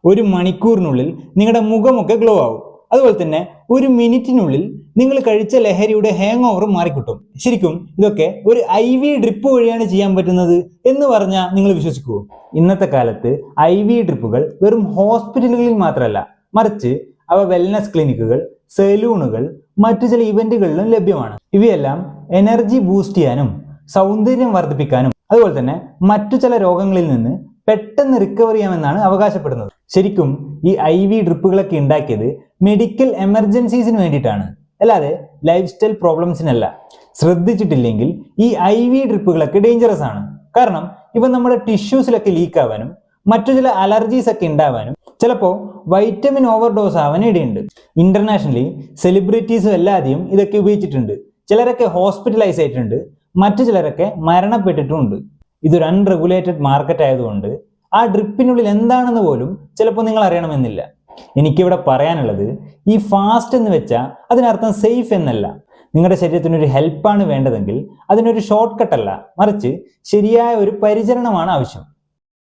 1 മണിക്കൂറിനുള്ളിൽ നിങ്ങളുടെ മുഖമൊക്കെ ഗ്ലോ ആവും. അതുപോലെ തന്നെ 1 മിനിറ്റിനുള്ളിൽ നിങ്ങൾ കഴിച്ച ലഹരിയുടെ ഹാങ് ഓവർ മാറിക്കിട്ടും. ശരിക്കും ഇതൊക്കെ ഒരു IV ഡ്രിപ്പ് വഴിയാണ് ചെയ്യാൻ പറ്റുന്നത് എന്ന് പറഞ്ഞാൽ നിങ്ങൾ വിശ്വസിക്കുമോ? ഇന്നത്തെ കാലത്ത് IV ഡ്രിപ്പുകൾ വെറും ഹോസ്പിറ്റലുകളിൽ മാത്രമല്ല, മറിച്ച് അവ വെൽനസ് ക്ലിനിക്കുകൾ, സലൂണുകൾ, മറ്റു ചില ഇവന്റുകളിലും ലഭ്യമാണ്. ഇവയെല്ലാം എനർജി ബൂസ്റ്റ് ചെയ്യാനും സൗന്ദര്യം വർദ്ധിപ്പിക്കാനും അതുപോലെ തന്നെ മറ്റു ചില രോഗങ്ങളിൽ നിന്ന് പെട്ടെന്ന് റിക്കവർ ചെയ്യാമെന്നാണ് അവകാശപ്പെടുന്നത്. ശരിക്കും ഈ IV ഡ്രിപ്പുകളൊക്കെ ഉണ്ടാക്കിയത് മെഡിക്കൽ എമർജൻസീസിന് വേണ്ടിയിട്ടാണ്, അല്ലാതെ ലൈഫ് സ്റ്റൈൽ പ്രോബ്ലംസിനല്ല. ശ്രദ്ധിച്ചിട്ടില്ലെങ്കിൽ ഈ IV ഡ്രിപ്പുകളൊക്കെ ഡേഞ്ചറസ് ആണ്. കാരണം ഇവ നമ്മുടെ ടിഷ്യൂസിലൊക്കെ ലീക്ക് ആവാനും മറ്റു ചില അലർജീസ് ഒക്കെ ഉണ്ടാവാനും ചിലപ്പോൾ വൈറ്റമിൻ ഓവർഡോസ് ആവാൻ ഇടയുണ്ട്. ഇന്റർനാഷണലി സെലിബ്രിറ്റീസും എല്ലാതെയും ഇതൊക്കെ ഉപയോഗിച്ചിട്ടുണ്ട്. ചിലരൊക്കെ ഹോസ്പിറ്റലൈസ് ആയിട്ടുണ്ട്, മറ്റു ചിലരൊക്കെ മരണപ്പെട്ടിട്ടുമുണ്ട്. ഇതൊരു അൺറെഗുലേറ്റഡ് മാർക്കറ്റ് ആയതുകൊണ്ട് ആ ഡ്രിപ്പിനുള്ളിൽ എന്താണെന്ന് പോലും ചിലപ്പോൾ നിങ്ങൾ അറിയണമെന്നില്ല. എനിക്കിവിടെ പറയാനുള്ളത്, ഈ ഫാസ്റ്റ് എന്ന് വെച്ചാൽ അതിനർത്ഥം സേഫ് എന്നല്ല. നിങ്ങളുടെ ശരീരത്തിനൊരു ഹെൽപ്പാണ് വേണ്ടതെങ്കിൽ അതിനൊരു ഷോർട്ട് കട്ട് അല്ല, മറിച്ച് ശരിയായ ഒരു പരിചരണമാണ് ആവശ്യം.